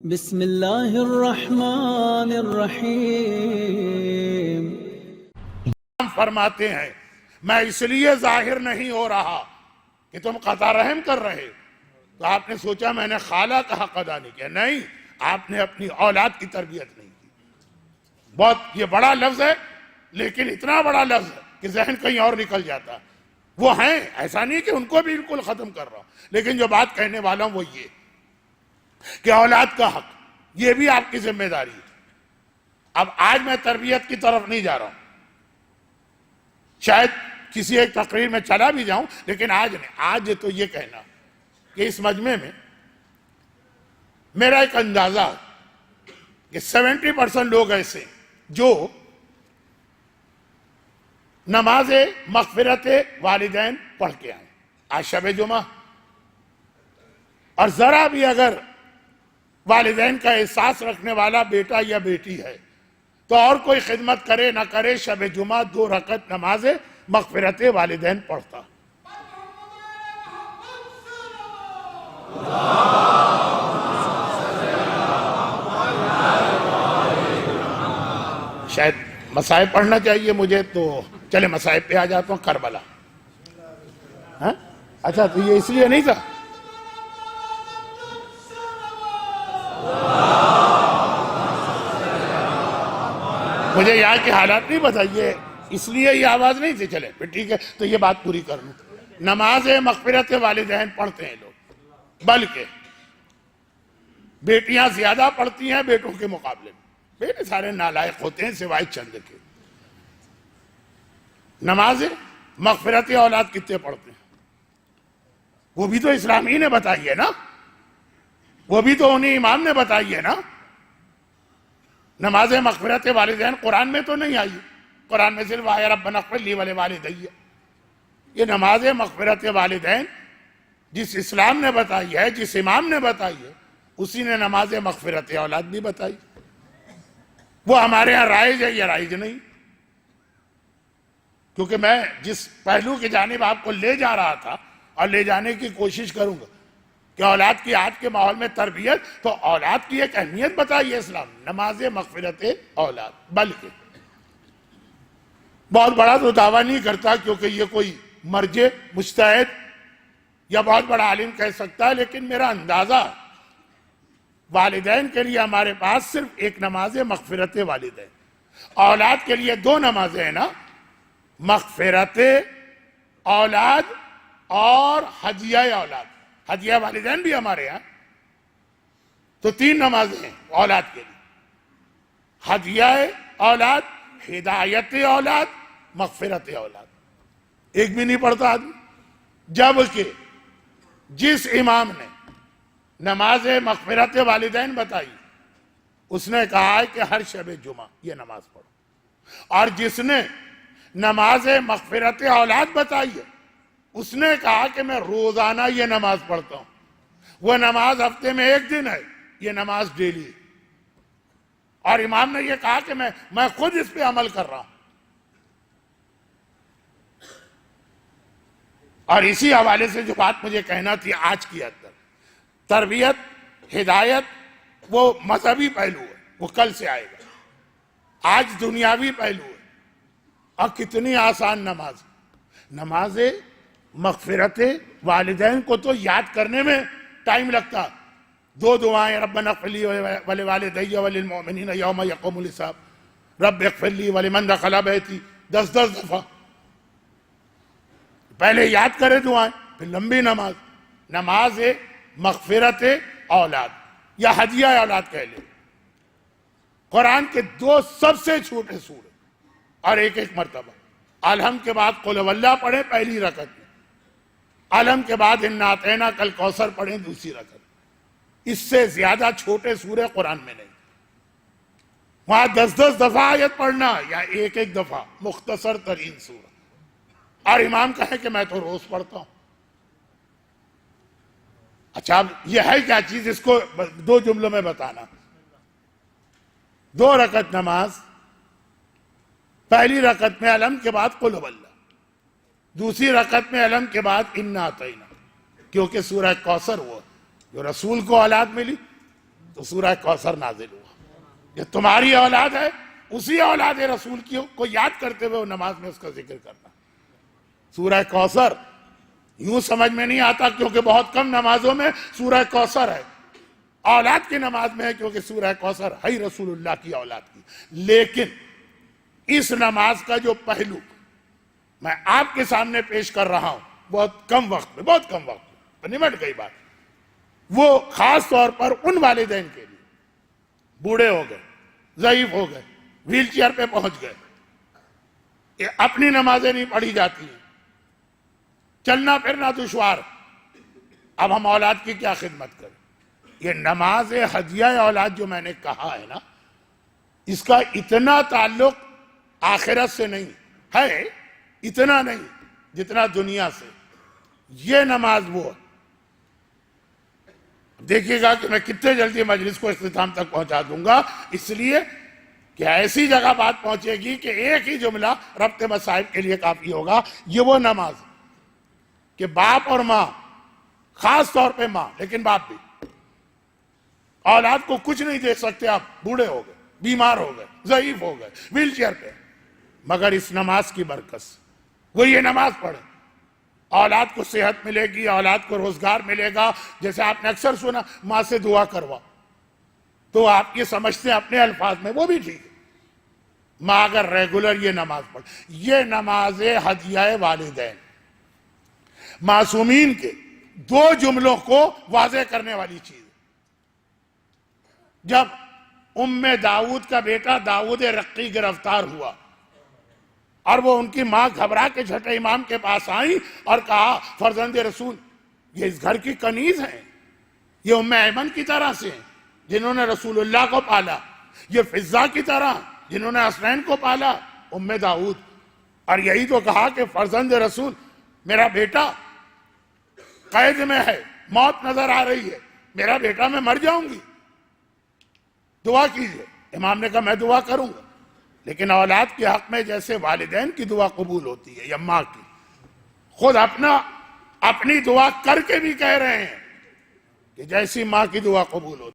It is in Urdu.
بسم اللہ الرحمن الرحیم۔ ہم فرماتے ہیں میں اس لیے ظاہر نہیں ہو رہا کہ تم قطع رحم کر رہے، تو آپ نے سوچا میں نے خالہ کا حق ادا نہیں کیا؟ نہیں، آپ نے اپنی اولاد کی تربیت نہیں کی۔ بہت یہ بڑا لفظ ہے، لیکن اتنا بڑا لفظ ہے کہ ذہن کہیں اور نکل جاتا۔ وہ ہیں، ایسا نہیں کہ ان کو بھی بالکل ختم کر رہا ہوں، لیکن جو بات کہنے والا ہوں وہ یہ کہ اولاد کا حق یہ بھی آپ کی ذمہ داری ہے۔ اب آج میں تربیت کی طرف نہیں جا رہا ہوں، شاید کسی ایک تقریر میں چلا بھی جاؤں، لیکن آج نہیں۔ آج تو یہ کہنا کہ اس مجمع میں میرا ایک اندازہ کہ 70% لوگ ایسے جو نماز مغفرت والدین پڑھ کے آئیں آج شب جمعہ، اور ذرا بھی اگر والدین کا احساس رکھنے والا بیٹا یا بیٹی ہے تو اور کوئی خدمت کرے نہ کرے، شب جمعہ 2 رکعت نماز مغفرت والدین پڑھتا۔ شاید مصائب پڑھنا چاہیے مجھے، تو چلے مصائب پہ آ جاتا ہوں۔ کربلا، ہاں اچھا، تو یہ اس لیے نہیں تھا؟ مجھے یہاں کے حالات نہیں بتائیے، اس لیے یہ آواز نہیں تھی۔ چلے پھر ٹھیک ہے، تو یہ بات پوری کر لوں۔ نماز مغفرت والدین پڑھتے ہیں لوگ، بلکہ بیٹیاں زیادہ پڑھتی ہیں بیٹوں کے مقابلے میں۔ بیٹے سارے نالائق ہوتے ہیں سوائے چند کے۔ نماز مغفرت اولاد کتنے پڑھتے ہیں؟ وہ بھی تو اسلامی نے بتائی ہے نا، وہ بھی تو انہیں امام نے بتائی ہے نا۔ نماز مغفرت والدین قرآن میں تو نہیں آئی، قرآن میں صرف آیا ربنا اغفر لی ولوالدی۔ یہ نماز مغفرت والدین جس اسلام نے بتائی ہے، جس امام نے بتائی ہے، اسی نے نماز مغفرت اولاد بھی بتائی۔ وہ ہمارے ہاں رائج ہے یا رائج نہیں؟ کیونکہ میں جس پہلو کی جانب آپ کو لے جا رہا تھا اور لے جانے کی کوشش کروں گا کہ اولاد کی آج کے ماحول میں تربیت، تو اولاد کی ایک اہمیت بتائی ہے اسلام، نماز مغفرت اولاد۔ بلکہ بہت بڑا تو دعویٰ نہیں کرتا، کیونکہ یہ کوئی مرجع مجتہد یا بہت بڑا عالم کہہ سکتا ہے، لیکن میرا اندازہ والدین کے لیے ہمارے پاس صرف ایک نماز مغفرت والدین، اولاد کے لیے 2 نمازیں ہیں نا، مغفرت اولاد اور ہدیہ اولاد۔ ہدیہ والدین بھی ہمارے ہاں، تو 3 نمازیں ہیں اولاد کے لیے، ہدیہ اولاد، ہدایت اولاد، مغفرت اولاد۔ ایک بھی نہیں پڑھتا آدمی، جبکہ جس امام نے نماز مغفرت والدین بتائی اس نے کہا ہے کہ ہر شب جمعہ یہ نماز پڑھو، اور جس نے نماز مغفرت اولاد بتائی ہے اس نے کہا کہ میں روزانہ یہ نماز پڑھتا ہوں۔ وہ نماز ہفتے میں 1 دن ہے، یہ نماز ڈیلی ہے، اور امام نے یہ کہا کہ میں خود اس پہ عمل کر رہا ہوں۔ اور اسی حوالے سے جو بات مجھے کہنا تھی آج کی اندر، تربیت، ہدایت وہ مذہبی پہلو ہے، وہ کل سے آئے گا۔ آج دنیاوی پہلو ہے، اور کتنی آسان نماز مغفرت والدین کو تو یاد کرنے میں ٹائم لگتا۔ 2 دعائیں، ربنا اغفر لی ولوالدی وللمؤمنین یوم یقوم الحساب، رب اغفر لی ولمن دخل بیتی، 10 دفعہ پہلے یاد کرے دعائیں، پھر لمبی نماز مغفرت اولاد یا ہدیہ اولاد کہہ لیں۔ قرآن کے 2 سب سے چھوٹے سورے، اور ایک مرتبہ الحمد کے بعد قل واللہ پڑھیں پہلی رکعت میں، الحمد کے بعد انا اعطیناک الکوثر پڑھیں دوسری رکعت میں۔ اس سے زیادہ چھوٹے سورے قرآن میں نہیں۔ وہاں 10 دفعہ آیت پڑھنا یا ایک دفعہ مختصر ترین سورہ، اور امام کہے کہ میں تو روز پڑھتا ہوں۔ اچھا، اب یہ ہے کیا چیز؟ اس کو 2 جملوں میں بتانا۔ 2 رکعت نماز، پہلی رکعت میں الحمد کے بعد قل واللہ، دوسری رکعت میں الحمد کے بعد انا اعطیناک، کیونکہ سورہ کوثر وہ جو رسول کو اولاد ملی، تو سورہ کوثر نازل ہوا. یہ تمہاری اولاد ہے، اسی اولاد رسول کی کو یاد کرتے ہوئے وہ نماز میں اس کا ذکر کرنا. سورہ کوثر یوں سمجھ میں نہیں آتا کیونکہ بہت کم نمازوں میں سورہ کوثر ہے. اولاد کی نماز میں ہے کیونکہ سورہ کوثر ہے رسول اللہ کی اولاد کی. لیکن اس نماز کا جو پہلو میں آپ کے سامنے پیش کر رہا ہوں بہت کم وقت میں نمٹ گئی بات. وہ خاص طور پر ان والدین کے لیے بوڑھے ہو گئے، ضعیف ہو گئے، ویل چیئر پہ پہنچ گئے، یہ اپنی نمازیں نہیں پڑھی جاتی ہیں، چلنا پھرنا دشوار، اب ہم اولاد کی کیا خدمت کریں. یہ نماز ہدیہ اولاد جو میں نے کہا ہے نا، اس کا اتنا تعلق آخرت سے نہیں ہے، اتنا نہیں جتنا دنیا سے. یہ نماز وہ ہے. دیکھیے گا کہ میں کتنے جلدی مجلس کو اختتام تک پہنچا دوں گا، اس لیے کہ ایسی جگہ بات پہنچے گی کہ ایک ہی جملہ ربط مصائب کے لیے کافی ہوگا. یہ وہ نماز کہ باپ اور ماں، خاص طور پہ ماں لیکن باپ بھی، اولاد کو کچھ نہیں دے سکتے. آپ بوڑھے ہو گئے، بیمار ہو گئے، ضعیف ہو گئے، ویل چیئر پہ، مگر اس نماز کی برکت سے وہ یہ نماز پڑھے، اولاد کو صحت ملے گی، اولاد کو روزگار ملے گا. جیسے آپ نے اکثر سنا ماں سے دعا کروا، تو آپ یہ سمجھتے ہیں اپنے الفاظ میں، وہ بھی ٹھیک ہے. ماں اگر ریگولر یہ نماز پڑھ، یہ نماز ہدیہ والدین معصومین کے دو جملوں کو واضح کرنے والی چیز. جب ام داؤد کا بیٹا داؤد رقی گرفتار ہوا اور وہ ان کی ماں گھبرا کے چھٹے امام کے پاس آئی اور کہا فرزند رسول یہ اس گھر کی کنیز ہیں، یہ ام ایمن کی طرح سے ہیں جنہوں نے رسول اللہ کو پالا، یہ فضہ کی طرح جنہوں نے حسنین کو پالا، ام داؤد. اور یہی تو کہا کہ فرزند رسول میرا بیٹا قید میں ہے، موت نظر آ رہی ہے، میرا بیٹا میں مر جاؤں گی، دعا کیجئے. امام نے کہا میں دعا کروں گا. لیکن اولاد کے حق میں جیسے والدین کی دعا قبول ہوتی ہے یا ماں کی، خود اپنی دعا کر کے بھی کہہ رہے ہیں کہ جیسی ماں کی دعا قبول ہوتی ہے.